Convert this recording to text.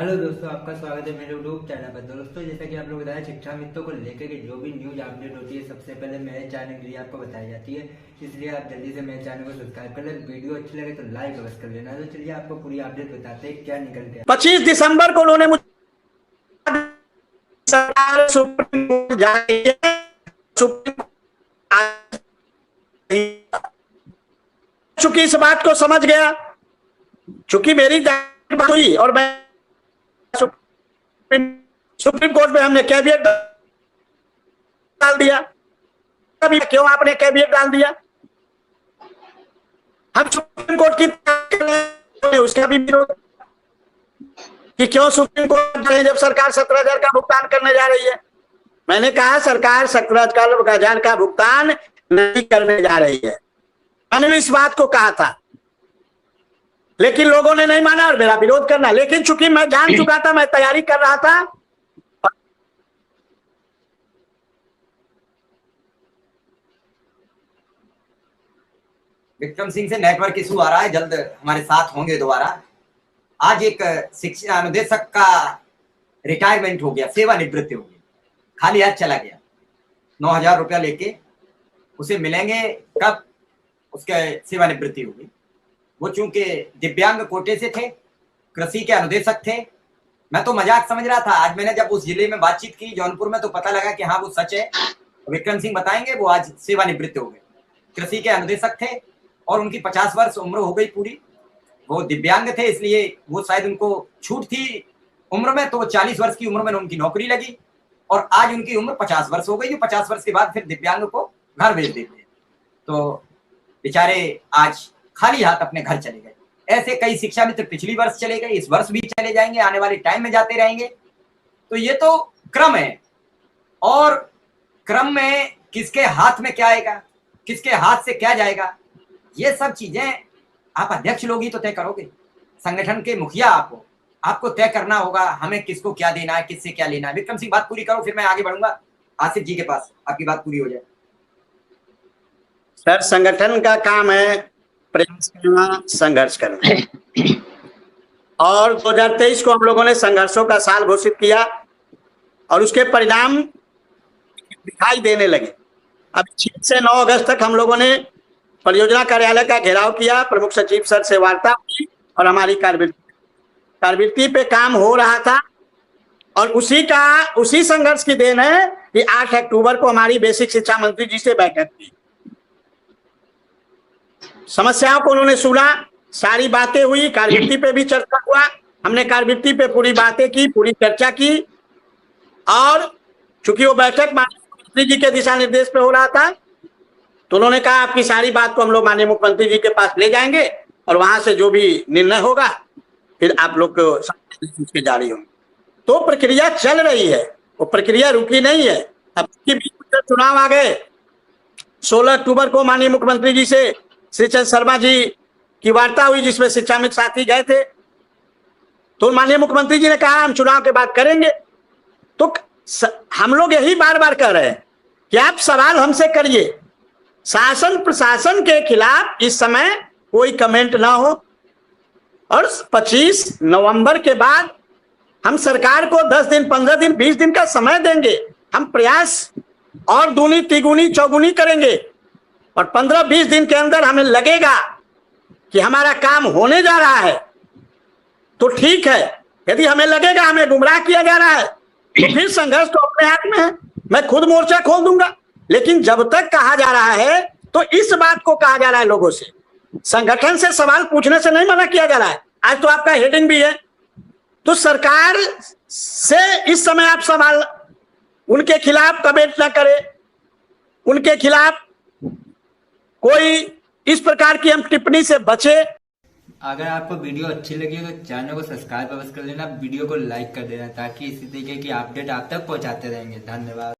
Hello दोस्तों, आपका स्वागत है मेरे यूट्यूब चैनल पर। दोस्तों, जैसा कि आप लोग बताया, शिक्षा मित्रों को लेकर के जो भी न्यूज अपडेट होती है सबसे पहले मेरे चैनल के लिए आपको बताई जाती है। इसलिए आप जल्दी से मेरे चैनल को सब्सक्राइब कर लें। वीडियो अच्छी लगे तो लाइक अवश्य कर लेना। तो चलिए आपको पूरी अपडेट बताते हैं क्या निकल गया। 25 दिसंबर को उन्होंने मुझे सरकार सुप्रीम कोर्ट जारी है। सुप्रीम चूंकि इस बात को समझ गया, चूंकि मेरी बात हुई और मैं सुप्रीम कोर्ट में हमने कैविएट डाल दिया। अभी क्यों आपने कैविएट डाल दिया? हम सुप्रीम कोर्ट की उसका भी विरोध कि क्यों सुप्रीम कोर्ट जब सरकार 17,000 का भुगतान करने जा रही है। मैंने कहा सरकार 17,000 का भुगतान नहीं करने जा रही है। मैंने इस बात को कहा था, लेकिन लोगों ने नहीं माना और मेरा विरोध करना। लेकिन चूंकि मैं जान चुका था, मैं तैयारी कर रहा था। विक्रम सिंह से नेटवर्क इशू आ रहा है, जल्द हमारे साथ होंगे दोबारा। आज एक शिक्षा अनुदेशक का रिटायरमेंट हो गया, सेवानिवृत्ति हो गई, खाली हाथ चला गया। 9,000 रुपया लेके उसे मिलेंगे कब उसके सेवानिवृत्ति होगी। वो चूंकि दिव्यांग कोटे से थे, कृषि के अनुदेशक थे। मैं तो मजाक समझ रहा था। आज मैंने जब उस जिले में बातचीत की जौनपुर में, तो पता लगा कि हाँ वो सच है। विक्रम सिंह बताएंगे, वो आज सेवानिवृत्त हो गए। कृषि के अनुदेशक थे और उनकी 50 वर्ष उम्र हो गई पूरी। वो दिव्यांग थे, इसलिए वो शायद उनको छूट थी उम्र में, तो वो 40 वर्ष की उम्र में उनकी नौकरी लगी और आज उनकी उम्र 50 वर्ष हो गई। जो 50 वर्ष के बाद फिर दिव्यांग को घर भेज देते हैं। तो बेचारे आज खाली हाथ अपने घर चले गए। ऐसे कई शिक्षा मित्र पिछली वर्ष चले गए, इस वर्ष भी चले जाएंगे, आने वाले टाइम में जाते रहेंगे। तो ये तो क्रम है, और क्रम में किसके हाथ में क्या आएगा, किसके हाथ से क्या जाएगा, ये सब चीजें आप अध्यक्ष लोग ही तो तय करोगे। संगठन के मुखिया आपको तय करना होगा हमें किसको क्या देना है, किससे क्या लेना है। विक्रम सिंह बात पूरी करो, फिर मैं आगे बढ़ूंगा आसिफ जी के पास, आपकी बात पूरी हो जाए। सर, संगठन का काम है प्रयास करना, संघर्ष करना। और 2023 को हम लोगों ने संघर्षों का साल घोषित किया और उसके परिणाम दिखाई देने लगे। अब 6 से 9 अगस्त तक हम लोगों ने परियोजना कार्यालय का घेराव किया, प्रमुख सचिव सर से वार्ता हुई और हमारी कार्यवृत्ति पे काम हो रहा था। और उसी संघर्ष की देन है कि 8 अक्टूबर को हमारी बेसिक शिक्षा मंत्री जी से बैठक की। समस्याओं को उन्होंने सुना, सारी बातें हुई, कार्यवृत्ति पे भी चर्चा हुआ। हमने कार्यवृत्ति पे पूरी बातें की, पूरी चर्चा की। और चूंकि वो बैठक माननीय मुख्यमंत्री जी के दिशा निर्देश पे हो रहा था, तो उन्होंने कहा आपकी सारी बात को हम लोग माननीय मुख्यमंत्री जी के पास ले जाएंगे और वहां से जो भी निर्णय होगा फिर आप लोग को जारी होंगे। तो प्रक्रिया चल रही है, वो प्रक्रिया रुकी नहीं है। अब चुनाव आ गए। 16 अक्टूबर को माननीय मुख्यमंत्री जी से श्री चंद्र शर्मा जी की वार्ता हुई, जिसमें शिक्षा मित्र साथी गए थे। तो माननीय मुख्यमंत्री जी ने कहा हम चुनाव के बाद करेंगे। तो हम लोग यही बार बार कह रहे हैं कि आप सवाल हमसे करिए, शासन प्रशासन के खिलाफ इस समय कोई कमेंट ना हो। और 25 नवंबर के बाद हम सरकार को 10 दिन, 15 दिन, 20 दिन का समय देंगे। हम प्रयास और दूनी, तिगुनी, चौगुनी करेंगे और 15-20 दिन के अंदर हमें लगेगा कि हमारा काम होने जा रहा है तो ठीक है। यदि हमें लगेगा हमें गुमराह किया जा रहा है तो फिर संघर्ष तो अपने हाथ में है, मैं खुद मोर्चा खोल दूंगा। लेकिन जब तक कहा जा रहा है, तो इस बात को कहा जा रहा है लोगों से, संगठन से सवाल पूछने से नहीं मना किया जा रहा है। आज तो आपका हेडिंग भी है। तो सरकार से इस समय आप सवाल उनके खिलाफ कमेंट ना करें, उनके खिलाफ कोई इस प्रकार की हम टिप्पणी से बचे। अगर आपको वीडियो अच्छी लगी हो तो चैनल को सब्सक्राइब अवश्य कर लेना, वीडियो को लाइक कर देना, ताकि इसी तरीके की अपडेट आप तक पहुंचाते रहेंगे। धन्यवाद।